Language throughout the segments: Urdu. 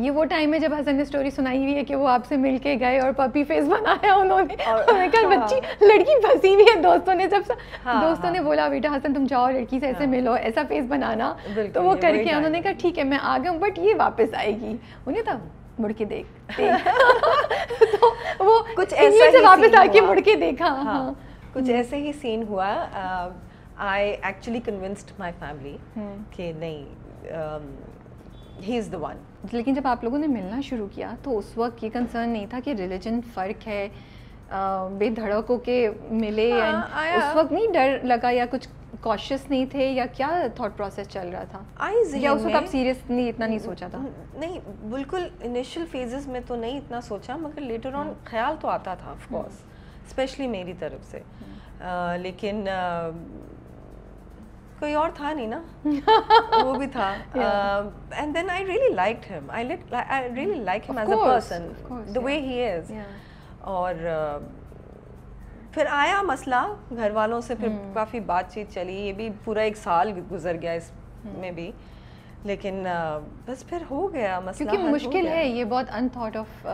یہ وہ ٹائم ہے جب حسن نے اسٹوری سنائی ہوئی ہے کہ وہ آپ سے مل کے گئے اور پپی فیس بنایا انہوں نے, کل بچی لڑکی پھنسی ہوئی ہے, دوستوں نے جب دوستوں نے بولا بیٹا حسن تم جاؤ لڑکی سے ایسے ملو, ایسا فیس بنانا, تو وہ کر کے انہوں نے کہا ٹھیک ہے میں آ گیا ہوں بٹ یہ واپس آئے گی. انہیں تھا مڑ کے دیکھ, تو وہ کچھ ایسا سے واپس آ کے مڑ کے دیکھا. کچھ ایسے ہی سین ہوا. I actually convinced my family کہ نہیں ہی از دا ون. لیکن جب آپ لوگوں نے ملنا شروع کیا تو اس وقت یہ کنسرن نہیں تھا کہ ریلیجن فرق ہے, بے دھڑک ہو کے ملے, اس وقت نہیں ڈر لگا یا کچھ کاشیس نہیں تھے, یا کیا تھاٹ پروسیس چل رہا تھا, یا اس وقت آپ سیریسلی اتنا نہیں سوچا تھا؟ نہیں بالکل انیشیل فیزز میں تو نہیں اتنا سوچا, مگر لیٹر آن خیال تو آتا تھا آف کورس, اسپیشلی میری طرف سے. لیکن کوئی اور تھا نہیں نا, وہ بھی تھا. And then I really liked him, I really like him as a person, the way he is. اور پھر آیا مسئلہ گھر والوں سے, پھر کافی بات چیت چلی, یہ بھی پورا 1 سال گزر گیا اس میں بھی, لیکن بس پھر ہو گیا مسئلہ. کیونکہ مشکل ہے, یہ بہت ان تھاٹ آف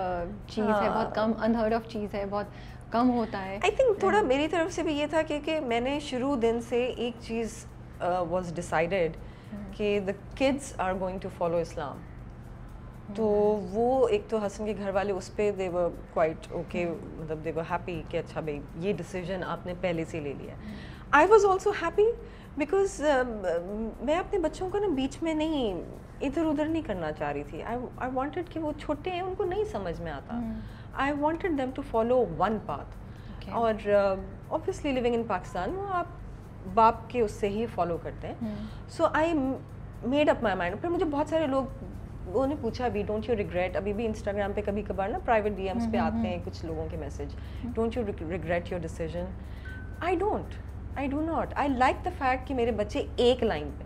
چیز ہے, بہت کم انہرڈ آف چیز ہے, بہت کم ہوتا ہے. آئی تھنک تھوڑا میری طرف سے بھی یہ تھا کہ میں نے شروع دن سے ایک چیز واز ڈیسائیڈیڈ کہ the kids are going to follow Islam. تو وہ ایک تو حسن کے گھر والے اس پہ دے ور کوائٹ اوکے, مطلب دے ور ہیپی کہ اچھا بھائی یہ ڈیسیژن آپ نے پہلے سے لے لیا. I was also happy because میں اپنے بچوں کو نا بیچ میں نہیں ادھر ادھر نہیں کرنا چاہ رہی تھی. آئی وانٹیڈ کہ وہ چھوٹے ہیں, ان کو نہیں سمجھ میں آتا. I wanted them to follow one path. اور اوبویسلی لیونگ ان پاکستان وہ آپ باپ کے اس سے ہی فالو کرتے ہیں. So I made up my mind. پھر مجھے بہت سارے لوگ وہ نے پوچھا بھی ڈونٹ یو ریگریٹ, ابھی بھی انسٹاگرام پہ کبھی کبھار نا پرائیویٹ ڈی ایمس پہ آتے ہیں کچھ لوگوں کے message, don't you regret your decision. I do not. I like the fact کہ میرے بچے ایک لائن پہ,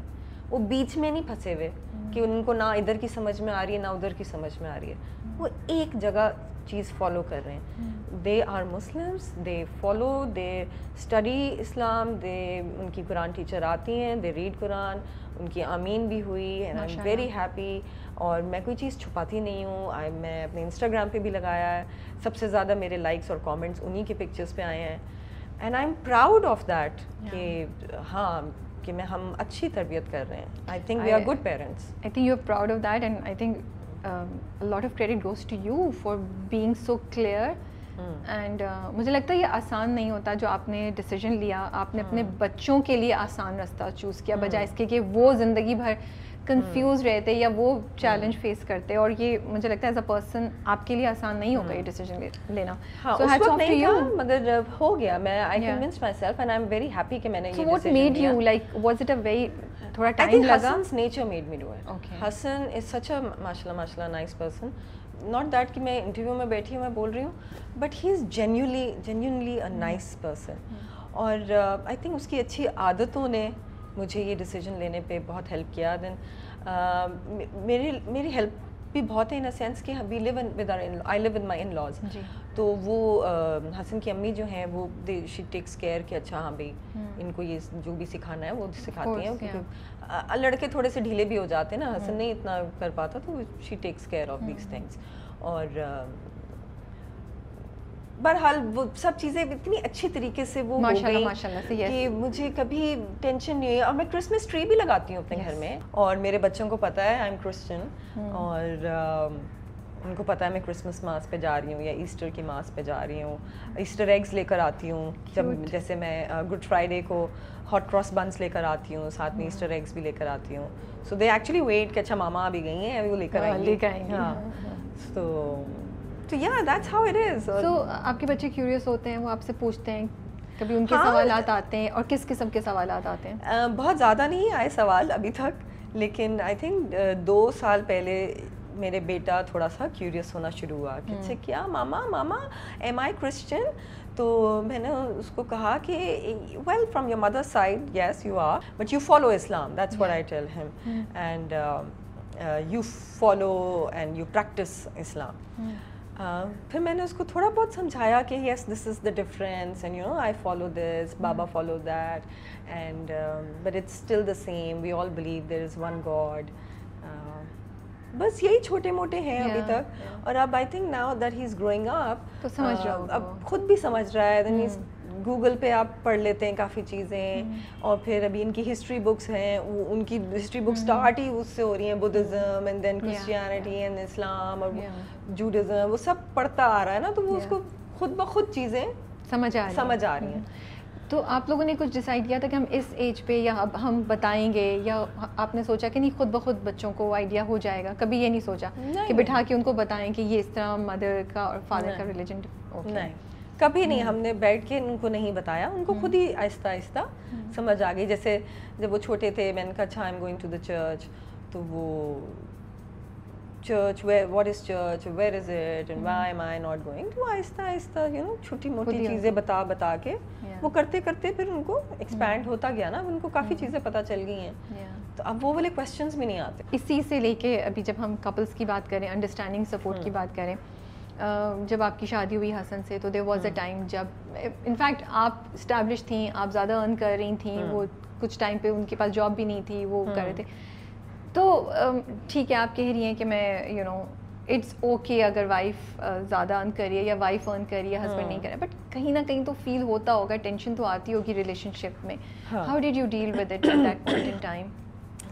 وہ بیچ میں نہیں پھنسے ہوئے کہ ان کو نہ ادھر کی سمجھ میں آ رہی ہے نہ ادھر کی سمجھ میں آ رہی ہے, وہ ایک جگہ چیز فالو کر رہے ہیں. They are Muslims, they follow, they study Islam, they ان کی قرآن ٹیچر آتی ہیں, دے ریڈ قرآن, ان کی آمین بھی ہوئی, and I am very happy. اور میں کوئی چیز چھپاتی نہیں ہوں. میں اپنے انسٹاگرام پہ بھی لگایا ہے, سب سے زیادہ میرے لائکس اور کامنٹس انہی کے پکچرس پہ آئے ہیں, and I am proud of that کہ ہاں کہ ہم اچھی تربیت کر رہے ہیں. I think we are good parents. I think you are proud of that, and I think a lot of credit goes to you for being so clear. And مجھے لگتا ہے یہ آسان نہیں ہوتا جو آپ نے ڈیسیژن لیا, آپ نے اپنے بچوں کے لیے آسان راستہ چوز کیا بجائے اس کے کہ وہ زندگی بھر کنفیوز رہتے یا وہ چیلنج فیس کرتے. اور یہ مجھے لگتا ہے ایز اے پرسن آپ کے لیے آسان نہیں ہوگا یہ ڈیسیژن لینا. So hats off to you. مگر ہو گیا, میں I convinced myself and I am very happy کہ میں نے یہ ڈیسیژن لیا. What made you like, was it a very تھوڑا ٹائم لگا؟ Hassan's nature made me do it. Hassan is such a mashallah nice person. Not that کہ میں انٹرویو میں بیٹھی ہوں میں بول رہی ہوں, but he is genuinely a nice person. اور I think اس کی اچھی عادتوں نے مجھے یہ ڈیسیژن لینے پہ بہت ہیلپ کیا. دین میری ہیلپ بھی بہت ہے ان اے سینس کہ we live with I live with my in laws. تو وہ حسن کی امی جو ہیں وہ شی ٹیکس کیئر کہ اچھا ہاں بھائی ان کو یہ جو بھی سکھانا ہے وہ سکھاتی ہیں, کیونکہ لڑکے تھوڑے سے ڈھیلے بھی ہو جاتے ہیں نا, حسن نہیں اتنا کر پاتا, تو she takes care of these things. اور بہرحال وہ سب چیزیں اتنی اچھی طریقے سے وہ ہو گئی کہ مجھے کبھی ٹینشن نہیں ہوئی. اور میں کرسمس ٹری بھی لگاتی ہوں اپنے گھر میں, اور میرے بچوں کو پتہ ہے آئی ایم کرسچن, اور ان کو پتہ ہے میں کرسمس ماس پہ جا رہی ہوں یا ایسٹر کی ماس پہ جا رہی ہوں. ایسٹر ایگز لے کر آتی ہوں, جب جیسے میں گڈ فرائیڈے کو ہاٹ کراس بنس لے کر آتی ہوں, ساتھ میں ایسٹر ایگز بھی لے کر آتی ہوں. سو دے ایکچولی ویٹ کہ اچھا ماما ابھی گئی ہیں, ابھی وہ لے کر آئیں گی. ہاں, تو yeah, that's how it is. So آپ کے بچے کیوریس ہوتے ہیں, وہ آپ سے پوچھتے ہیں کبھی, ان کے سوالات آتے ہیں, اور کس قسم کے سوالات آتے ہیں؟ بہت زیادہ نہیں آئے سوال ابھی تک, لیکن آئی تھنک 2 سال پہلے میرے بیٹا تھوڑا سا کیوریس ہونا شروع ہوا کہ اچھا کیا ماما ایم آئی کرسچن. تو میں نے اس کو کہا کہ well from your mother side yes you are, but you follow Islam, that's what I tell him, and you follow and you practise Islam. پھر میں نے اس کو تھوڑا بہت سمجھایا کہ yes this is the difference, and you know I follow this, baba follow that, and but it's still the same, we all believe there is one God. بس یہی چھوٹے موٹے ہیں ابھی تک. اور اب I think now that he is growing up تو سمجھ رہا ہوں, اب خود بھی سمجھ رہا ہے. دین گوگل پہ آپ پڑھ لیتے ہیں کافی چیزیں, اور پھر ابھی ان کی ہسٹری بکس ہیں, ان کی ہسٹری بک اسٹارٹ ہی اس سے ہو رہی ہیں, Buddhism and then Christianity and Islam اور جوڈازم, وہ سب پڑھتا آ رہا ہے نا, تو وہ اس کو خود بخود چیزیں سمجھ آ رہی ہیں. تو آپ لوگوں نے کچھ ڈیسائیڈ کیا تھا کہ ہم اس ایج پہ یا اب ہم بتائیں گے, یا آپ نے سوچا کہ نہیں خود بخود بچوں کو آئیڈیا ہو جائے گا؟ کبھی یہ نہیں سوچا کہ بٹھا کے ان کو بتائیں کہ یہ اس طرح مدر کا اور فادر کا ریلیجن؟ نہیں, کبھی نہیں. ہم نے بیٹھ کے ان کو نہیں بتایا, ان کو خود ہی آہستہ آہستہ سمجھ آ گئی. جیسے جب وہ چھوٹے تھے میں نے کہا اچھا I am going to the church, تو وہ church what is church, where is it and why am I not going, تو آہستہ آہستہ چھوٹی موٹی چیزیں بتا کے وہ کرتے کرتے پھر ان کو ایکسپینڈ ہوتا گیا نا, ان کو کافی چیزیں پتہ چل گئی ہیں, تو اب وہ والے کویسچنس بھی نہیں آتے. اسی سے لے کے ابھی جب ہم کپلس کی بات کریں, انڈرسٹینڈنگ سپورٹ کی بات کریں, جب آپ کی شادی ہوئی حسن سے تو دیر واز اے ٹائم جب انفیکٹ آپ اسٹیبلش تھیں, آپ زیادہ ارن کر رہی تھیں, وہ کچھ ٹائم پہ ان کے پاس جاب بھی نہیں تھی, وہ کر رہے تھے. تو ٹھیک ہے آپ کہہ رہی ہیں کہ میں اٹس اوکے اگر وائف زیادہ ارن کر رہی ہے یا وائف ارن کر رہی ہے, ہسبینڈ نہیں کر رہا ہے, بٹ کہیں نہ کہیں تو فیل ہوتا ہوگا, ٹینشن تو آتی ہوگی ریلیشن شپ میں. How did you deal with it at that point in time?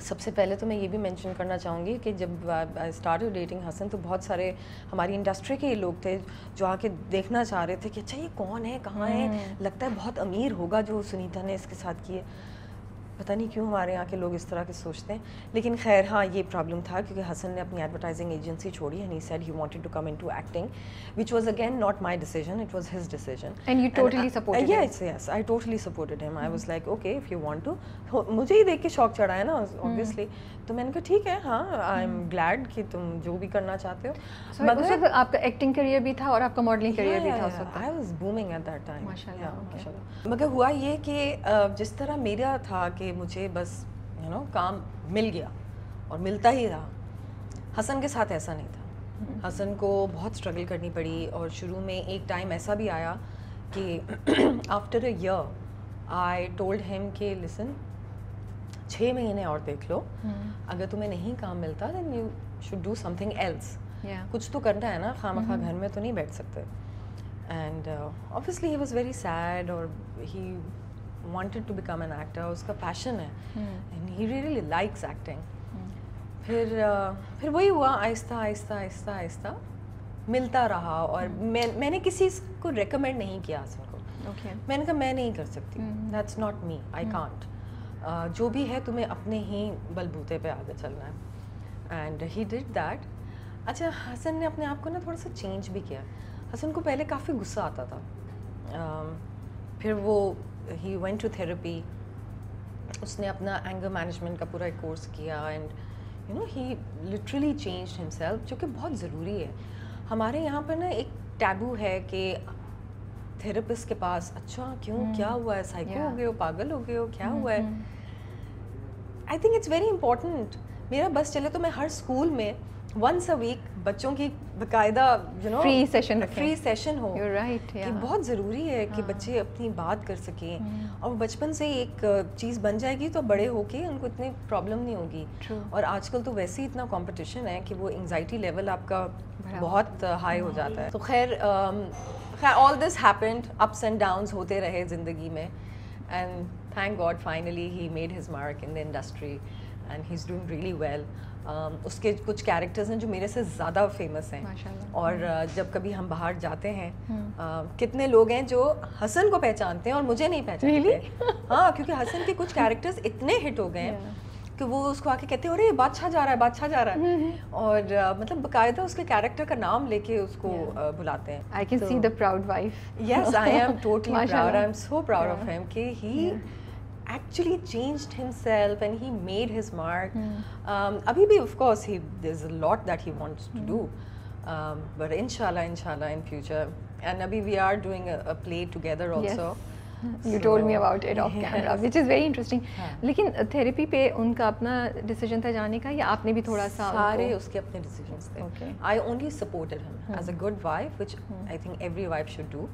سب سے پہلے تو میں یہ بھی مینشن کرنا چاہوں گی کہ جب آئی اسٹارٹڈ ڈیٹنگ حسن تو بہت سارے ہماری انڈسٹری کے لوگ تھے جو آ کے دیکھنا چاہ رہے تھے کہ اچھا یہ کون ہے, کہاں ہے, لگتا ہے بہت امیر ہوگا جو سنیتا نے اس کے ساتھ کیے. پتہ نہیں کیوں ہمارے یہاں کے لوگ اس طرح کے سوچتے ہیں, لیکن خیر ہاں یہ پرابلم تھا کیونکہ حسن نے اپنی ایڈورٹائزنگ ایجنسی چھوڑی, and he said he wanted to come into acting, which was again not my decision, it was his decision. And you totally supported him? Yes, I totally supported him. I was like, okay, if you want to. مجھے ہی دیکھ کے شوق چڑھا ہے نا obviously, تو میں نے کہا ٹھیک ہے, ہاں آئی ایم گلیڈ کہ تم جو بھی کرنا چاہتے ہو. مگر آپ کا ایکٹنگ کریئر بھی تھا اور آپ کا ماڈلنگ کریئر بھی تھا اس وقت. I was booming at that time. ماشاءاللہ. مگر ہوا یہ کہ جس طرح میرا تھا کہ مجھے بس کام مل گیا اور ملتا ہی رہا, حسن کے ساتھ ایسا نہیں تھا. حسن کو بہت اسٹرگل کرنی پڑی, اور شروع میں ایک ٹائم ایسا بھی آیا کہ after a year I told him کہ لسن 6 مہینے اور دیکھ لو, اگر تمہیں نہیں کام ملتا then you should do something else, کچھ تو کرنا ہے نا, خواہ گھر میں تو نہیں بیٹھ سکتے. And obviously he was very sad, اور he wanted to become an actor, اس کا پیشن ہے, and he really likes acting. پھر وہی ہوا, آہستہ آہستہ آہستہ آہستہ ملتا رہا, اور میں نے کسی کو ریکمینڈ نہیں کیا حسن کو. میں نے کہا میں نہیں کر سکتی, that's not me, I can't. جو بھی ہے تمہیں اپنے ہی بلبوتے پہ آگے چلنا ہے, اینڈ ہی ڈڈ دیٹ. اچھا حسن نے اپنے آپ کو نا تھوڑا سا چینج بھی کیا. حسن کو پہلے کافی غصہ آتا تھا, پھر وہ ہی وینٹ ٹو تھیراپی, اس نے اپنا اینگر مینجمنٹ کا پورا ایک کورس کیا, and he literally changed himself, جو کہ بہت ضروری ہے. ہمارے یہاں پر نا ایک ٹیبو ہے کہ تھیراپسٹ کے پاس اچھا کیوں, کیا ہوا ہے, سائیکو ہو گئے ہو, پاگل ہو گئے ہو, کیا ہوا ہے. I think it's very important. میرا بس چلے تو میں ہر اسکول میں ونس اے ویک بچوں کی باقاعدہ فری سیشن ہو, کہ بہت ضروری ہے کہ بچے اپنی بات کر سکیں, اور بچپن سے ایک چیز بن جائے گی تو بڑے ہو کے ان کو اتنی پرابلم نہیں ہوگی. اور آج کل تو ویسے ہی اتنا کمپٹیشن ہے کہ وہ انگزائٹی لیول آپ کا بہت ہائی ہو جاتا ہے. تو خیر all this happened, ups and downs ہوتے رہے زندگی میں, and thank God finally he made his mark in the industry, and he is doing really well. اس کے کچھ کیریکٹرز ہیں جو میرے سے زیادہ فیمس ہیں, اور جب کبھی ہم باہر جاتے ہیں کتنے لوگ ہیں جو حسن کو پہچانتے ہیں اور مجھے نہیں پہچانتے. ہاں, کیونکہ حسن کے کچھ کیریکٹرز اتنے ہٹ ہو گئے ہیں کہ وہ اس کو آ کے کہتے ہیں ارے بادشاہ جا رہا ہے, بادشاہ جا رہا ہے, اور مطلب باقاعدہ اس کے کیریکٹر کا نام لے کے اس کو بلاتے ہیں. I can see the proud wife. Yes, I am totally proud. I am so proud of him کہ he actually changed himself and he made his mark. Abhi bhi of course there's a lot that he wants to do, but inshallah in future, and abhi we are doing a play together also. You told me about it off camera, which is very interesting. لیکن therapy پہ ان کا اپنا decision تھا جانے کا, یا آپ نے بھی تھوڑا سا؟ سارے اس کے اپنے decisions تھے. I only supported him as a good wife, which I think every wife should do.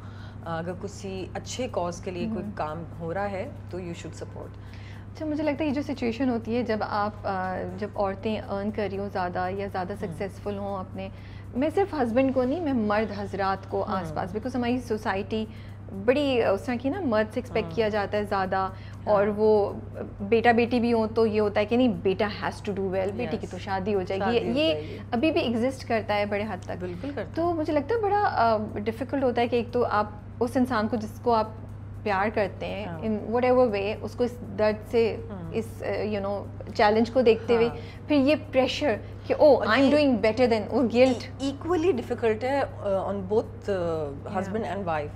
اگر کسی اچھے کاز کے لیے کوئی کام ہو رہا ہے تو یو شوڈ سپورٹ. اچھا مجھے لگتا ہے یہ جو سچویشن ہوتی ہے جب آپ جب عورتیں ارن کر رہی ہوں زیادہ یا زیادہ سکسیزفل ہوں اپنے, میں صرف ہسبینڈ کو نہیں, میں مرد حضرات کو آس پاس, بیکاز ہماری سوسائٹی بڑی اس طرح کی نا, مرد سے ایکسپیکٹ کیا جاتا ہے زیادہ, اور وہ بیٹا بیٹی بھی ہوں تو یہ ہوتا ہے کہ نہیں بیٹا ہیز ٹو ڈو ویل, بیٹی کی تو شادی ہو جائے گی, یہ ابھی بھی ایگزسٹ کرتا ہے بڑے حد تک. بالکل. تو مجھے لگتا ہے بڑا ڈیفیکلٹ ہوتا ہے کہ ایک تو آپ اس انسان کو جس کو آپ پیار کرتے ہیں ان وٹ ایور وے, اس کو اس درد سے, اس یو نو چیلنج کو دیکھتے ہوئے پھر یہ پریشر کہ oh I am doing better than, وہ گلٹ ایکولی ڈیفیکلٹ ہے on both husband and wife.